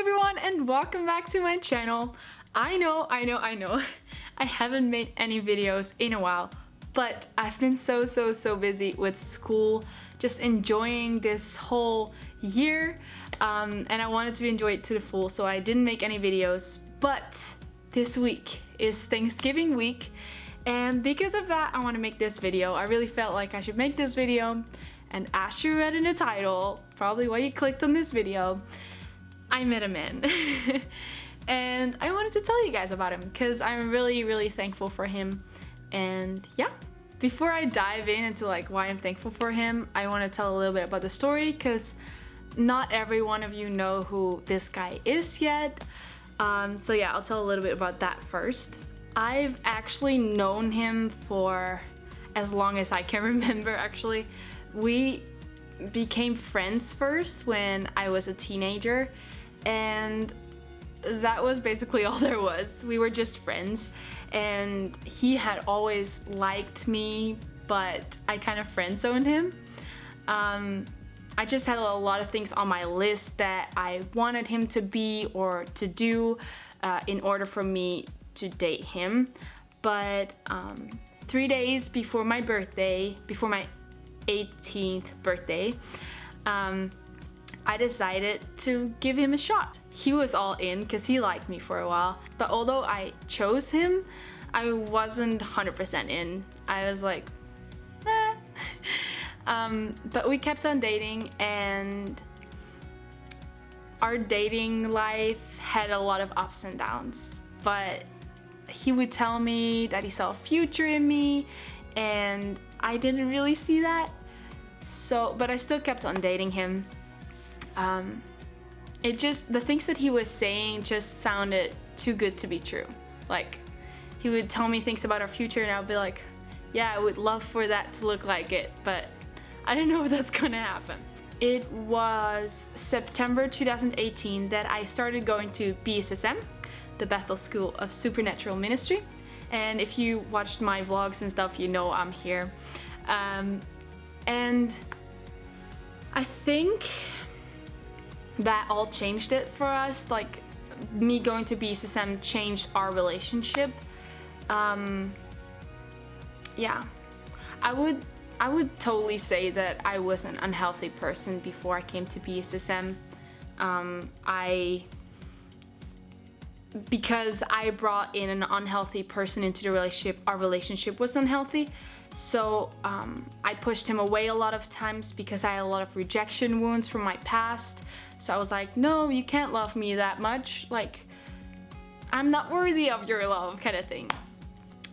everyone and welcome back to my channel. I know I haven't made any videos in a while, but I've been so busy with school, just enjoying this whole year, and I wanted to enjoy it to the full, so I didn't make any videos. But this week is Thanksgiving week, and because of that I want to make this video. I really felt like I should make this video, and as you read in the title, probably why you clicked on this video, I met a man. And I wanted to tell you guys about him because I'm really thankful for him. And yeah, before I dive into like why I'm thankful for him, I want to tell a little bit about the story because not every one of you know who this guy is yet. So yeah, I'll tell a little bit about that first. I've actually known him for as long as I can remember. Actually, we became friends first when I was a teenager, and that was basically all there was. We were just friends, and he had always liked me, but I kind of friend-zoned him. I just had a lot of things on my list that I wanted him to be or to do in order for me to date him. But 3 days before my birthday, before my 18th birthday, I decided to give him a shot. He was all in because he liked me for a while, but although I chose him, I wasn't 100% in. I was like, eh. But we kept on dating, and our dating life had a lot of ups and downs, but he would tell me that he saw a future in me, and I didn't really see that. So, but I still kept on dating him. The things that he was saying just sounded too good to be true. Like, he would tell me things about our future and I'll be like, yeah, I would love for that to look like it, but I don't know if that's gonna happen. It was September 2018 that I started going to BSSM, the Bethel School of Supernatural Ministry. And if you watched my vlogs and stuff, you know I'm here. And I think that all changed it for us. Like, me going to BSSM changed our relationship. Yeah, I would totally say that I was an unhealthy person before I came to BSSM. Because I brought in an unhealthy person into the relationship, our relationship was unhealthy. So I pushed him away a lot of times because I had a lot of rejection wounds from my past. So I was like, no, you can't love me that much. Like, I'm not worthy of your love, kind of thing.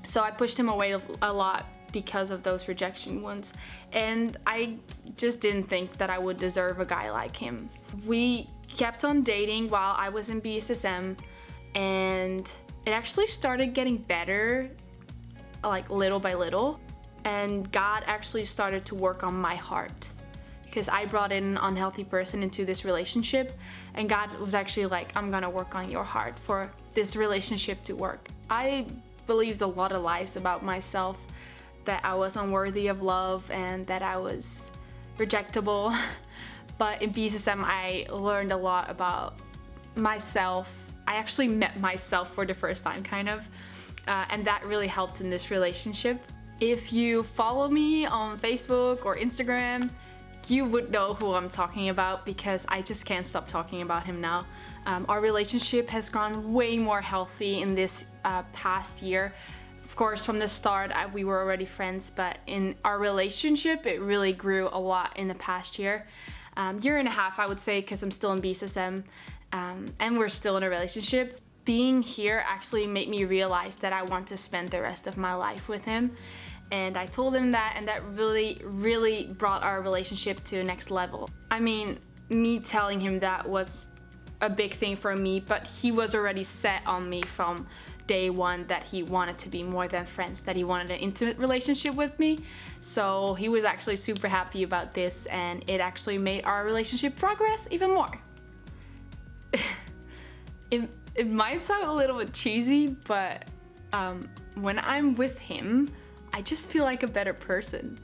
So I pushed him away a lot because of those rejection wounds. And I just didn't think that I would deserve a guy like him. We kept on dating while I was in BSSM, and it actually started getting better, like little by little. And God actually started to work on my heart because I brought in an unhealthy person into this relationship, and God was actually like, I'm gonna work on your heart for this relationship to work. I believed a lot of lies about myself, that I was unworthy of love and that I was rejectable. But in BSSM I learned a lot about myself. I actually met myself for the first time, kind of, and that really helped in this relationship. If you follow me on Facebook or Instagram, you would know who I'm talking about because I just can't stop talking about him now. Our relationship has gone way more healthy in this past year. Of course, from the start, we were already friends, but in our relationship, it really grew a lot in the past year. Year and a half, I would say, because I'm still in BSSM, and we're still in a relationship. Being here actually made me realize that I want to spend the rest of my life with him. And I told him that, and that really brought our relationship to the next level. I mean, me telling him that was a big thing for me, but he was already set on me from day one that he wanted to be more than friends, that he wanted an intimate relationship with me. So he was actually super happy about this, and it actually made our relationship progress even more. It might sound a little bit cheesy, but when I'm with him, I just feel like a better person.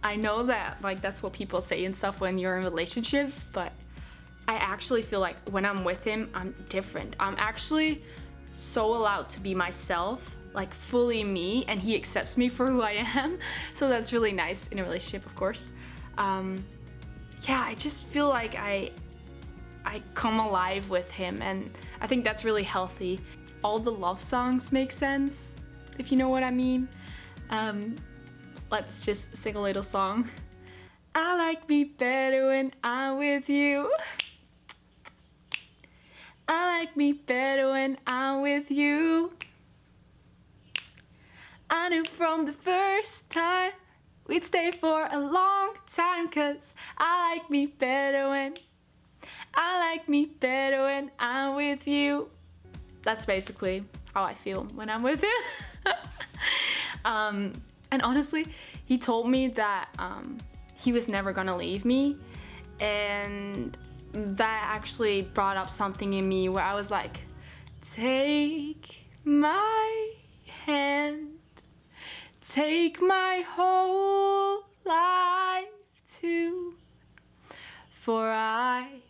I know that like that's what people say and stuff when you're in relationships, but I actually feel like when I'm with him, I'm different. I'm actually so allowed to be myself, like fully me, and he accepts me for who I am. So that's really nice in a relationship, of course. Yeah, I just feel like I come alive with him, and I think that's really healthy. All the love songs make sense, if you know what I mean. Let's just sing a little song. I like me better when I'm with you. I like me better when I'm with you. I knew from the first time we'd stay for a long time, 'cause I like me better when I'm with you. That's basically how I feel when I'm with him. And honestly, he told me that he was never gonna leave me, and that actually brought up something in me where I was like, take my hand, take my whole life too, for I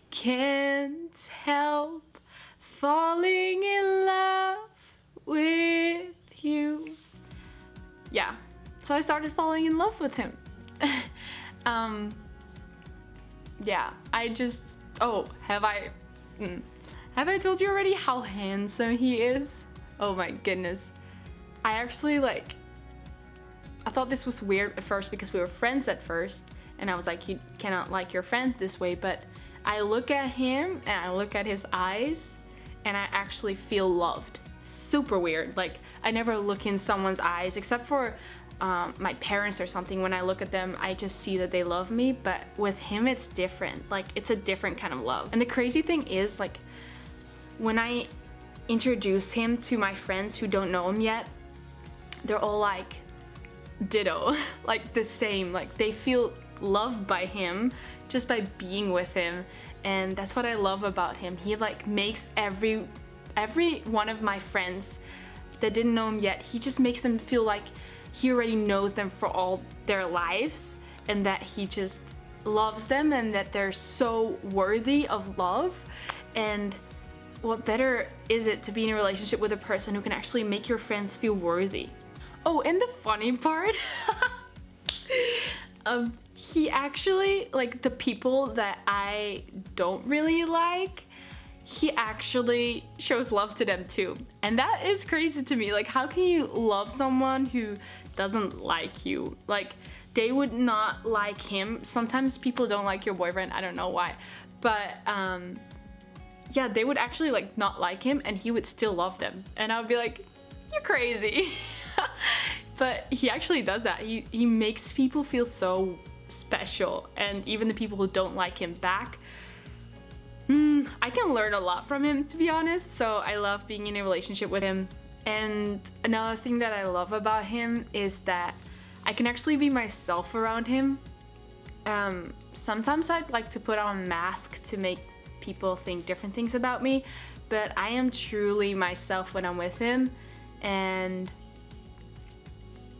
can't help falling in love with you. Yeah, so I started falling in love with him. Yeah, I just, have I told you already how handsome he is? Oh my goodness. I actually I thought this was weird at first because we were friends at first, and I was like, you cannot like your friend this way, but I look at him and I look at his eyes and I actually feel loved. Super weird. Like, I never look in someone's eyes except for my parents or something. When I look at them, I just see that they love me, but with him it's different. Like, it's a different kind of love. And the crazy thing is, like, when I introduce him to my friends who don't know him yet, they're all like ditto, like the same, like they feel loved by him just by being with him. And that's what I love about him. He like makes every one of my friends that didn't know him yet, he just makes them feel like he already knows them for all their lives, and that he just loves them, and that they're so worthy of love. And what better is it to be in a relationship with a person who can actually make your friends feel worthy? Oh, and the funny part, he actually, like, the people that I don't really like, he actually shows love to them too. And that is crazy to me. Like, how can you love someone who doesn't like you? Like, they would not like him. Sometimes people don't like your boyfriend, I don't know why. But yeah, they would actually like not like him and he would still love them. And I would be like, you're crazy. But he actually does that. He makes people feel so special, and even the people who don't like him back. I can learn a lot from him, to be honest, so I love being in a relationship with him. And another thing that I love about him is that I can actually be myself around him. Sometimes I'd like to put on a mask to make people think different things about me, but I am truly myself when I'm with him. And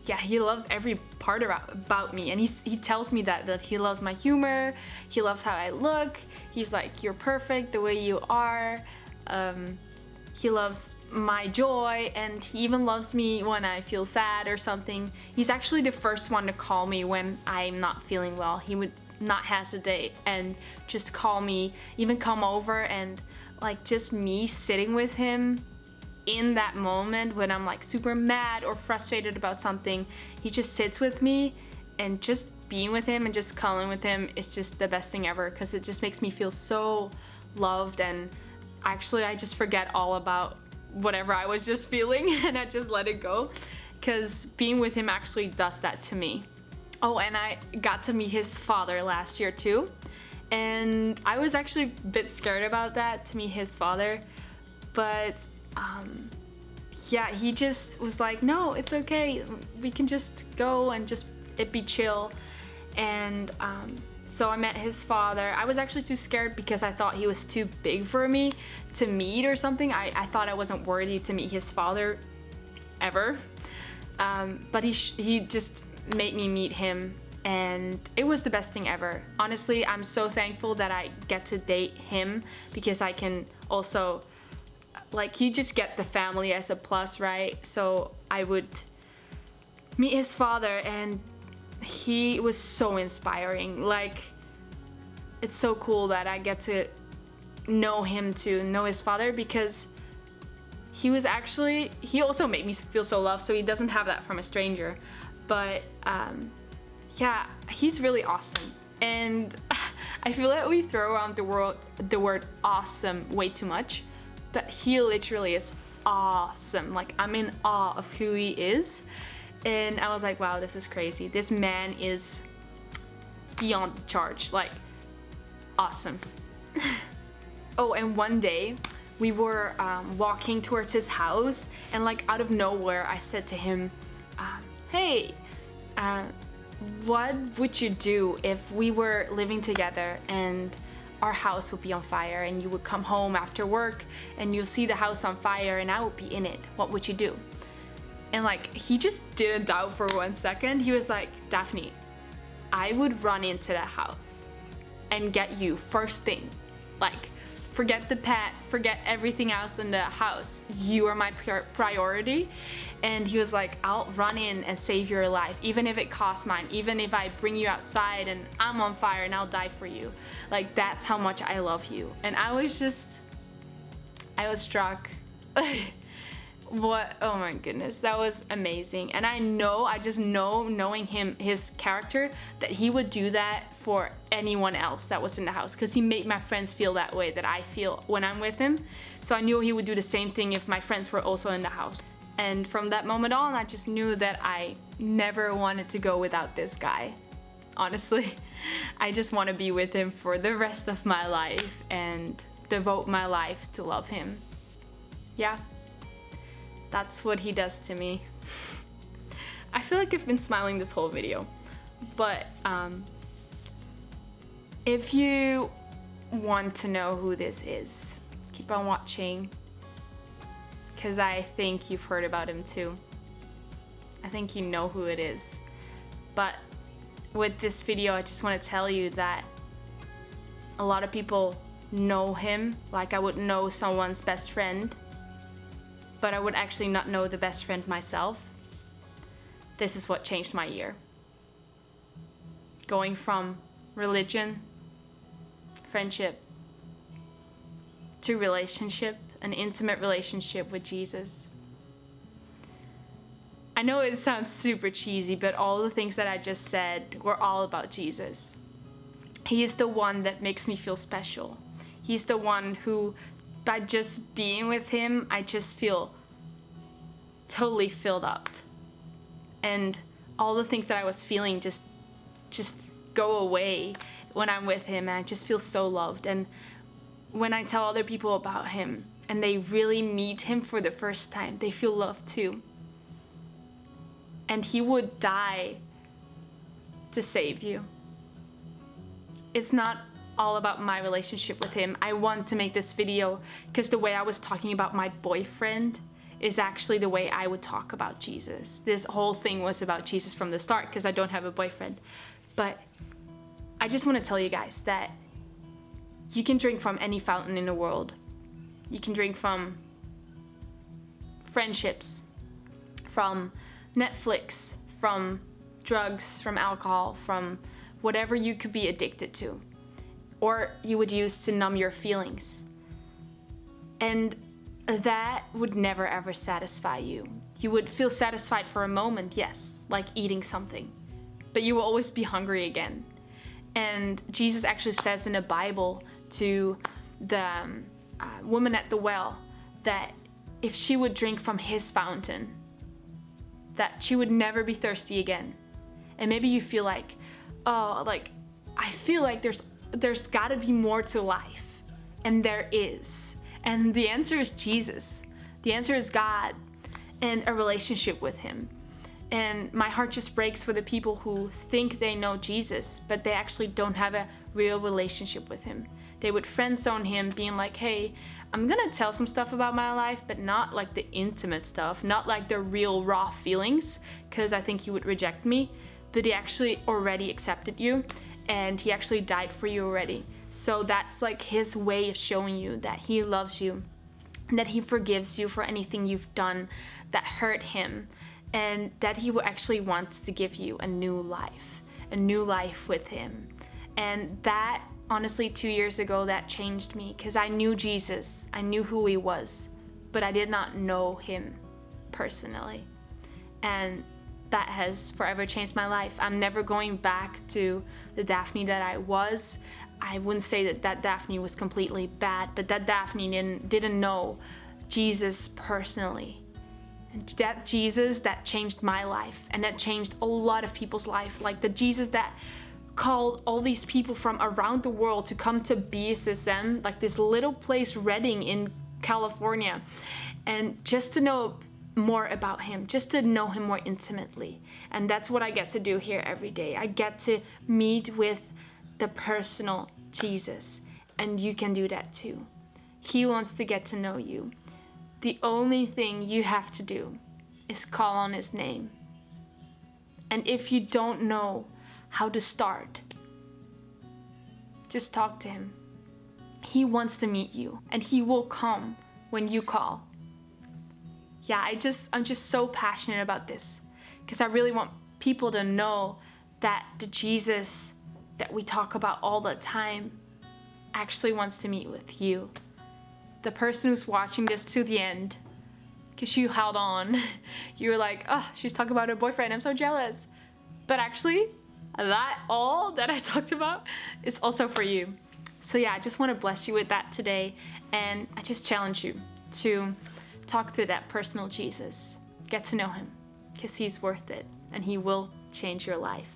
yeah, he loves every part about me, and he tells me that he loves my humor, he loves how I look, he's like, you're perfect the way you are. He loves my joy, and he even loves me when I feel sad or something. He's actually the first one to call me when I'm not feeling well. He would not hesitate and just call me, even come over, and like just me sitting with him in that moment when I'm like super mad or frustrated about something, he just sits with me, and just being with him and just cuddling with him is just the best thing ever, because it just makes me feel so loved. And actually I just forget all about whatever I was just feeling and I just let it go, because being with him actually does that to me. Oh, and I got to meet his father last year too, and I was actually a bit scared about that, to meet his father, but yeah, he just was like, no, it's okay, we can just go and just it be chill. And so I met his father. I was actually too scared because I thought he was too big for me to meet or something. I thought I wasn't worthy to meet his father ever, but he just made me meet him, and it was the best thing ever. Honestly, I'm so thankful that I get to date him, because I can also, like, you just get the family as a plus, right? So I would meet his father, and he was so inspiring. Like, it's so cool that I get to know him, to know his father, because he also made me feel so loved. So he doesn't have that from a stranger, but yeah, he's really awesome. And I feel like we throw around the word awesome way too much, but he literally is awesome. Like, I'm in awe of who he is, and I was like, wow, this is crazy. This man is beyond the charge, like, awesome. Oh, and one day we were walking towards his house, and like out of nowhere I said to him, hey, what would you do if we were living together and our house would be on fire, and you would come home after work and you'll see the house on fire and I would be in it? What would you do? And like, he just didn't doubt for 1 second. He was like, Daphne, I would run into that house and get you first thing. Like, forget the pet, forget everything else in the house. You are my priority. And he was like, I'll run in and save your life, even if it costs mine, even if I bring you outside and I'm on fire and I'll die for you. Like, that's how much I love you. And I was struck. What, oh my goodness, that was amazing. And I just know, knowing him, his character, that he would do that for anyone else that was in the house, because he made my friends feel that way that I feel when I'm with him. So I knew he would do the same thing if my friends were also in the house. And from that moment on, I just knew that I never wanted to go without this guy. Honestly, I just want to be with him for the rest of my life and devote my life to love him. Yeah. That's what he does to me. I feel like I've been smiling this whole video, but if you want to know who this is, keep on watching, because I think you've heard about him too. I think you know who it is. But with this video, I just want to tell you that a lot of people know him like I would know someone's best friend, but I would actually not know the best friend myself. This is what changed my year. Going from religion, friendship, to relationship, an intimate relationship with Jesus. I know it sounds super cheesy, but all the things that I just said were all about Jesus. He is the one that makes me feel special. He's the one who, by just being with him, I just feel totally filled up. And all the things that I was feeling just go away when I'm with him, and I just feel so loved. And when I tell other people about him and they really meet him for the first time, they feel loved too. And he would die to save you. It's not all about my relationship with him. I want to make this video because the way I was talking about my boyfriend is actually the way I would talk about Jesus. This whole thing was about Jesus from the start because I don't have a boyfriend. But I just want to tell you guys that you can drink from any fountain in the world. You can drink from friendships, from Netflix, from drugs, from alcohol, from whatever you could be addicted to, or you would use to numb your feelings. And that would never ever satisfy you. You would feel satisfied for a moment, yes, like eating something, but you will always be hungry again. And Jesus actually says in the Bible to the woman at the well that if she would drink from his fountain, that she would never be thirsty again. And maybe you feel like, oh, like, I feel like there's gotta be more to life. And there is. And the answer is Jesus. The answer is God and a relationship with him. And my heart just breaks for the people who think they know Jesus, but they actually don't have a real relationship with him. They would friend zone him, being like, hey, I'm gonna tell some stuff about my life, but not like the intimate stuff, not like the real raw feelings, because I think he would reject me. that he actually already accepted you and he actually died for you already. So that's like his way of showing you that he loves you, that he forgives you for anything you've done that hurt him, and that he actually wants to give you a new life with him. And that, honestly, 2 years ago, that changed me, because I knew Jesus, I knew who he was, but I did not know him personally. And that has forever changed my life. I'm never going back to the Daphne that I was. I wouldn't say that Daphne was completely bad, but that Daphne didn't know Jesus personally. And that Jesus that changed my life, and that changed a lot of people's life. Like the Jesus that called all these people from around the world to come to BSSM, like this little place, Redding in California, and just to know more about him, just to know him more intimately. And that's what I get to do here every day. I get to meet with the personal Jesus, and you can do that too. He wants to get to know you. The only thing you have to do is call on his name. And if you don't know how to start, just talk to him. He wants to meet you, and he will come when you call. Yeah, I'm just so passionate about this, because I really want people to know that the Jesus that we talk about all the time actually wants to meet with you. The person who's watching this to the end, because you held on. You were like, oh, she's talking about her boyfriend, I'm so jealous. But actually, all that I talked about is also for you. So yeah, I just want to bless you with that today, and I just challenge you to talk to that personal Jesus. Get to know him, because he's worth it, and he will change your life.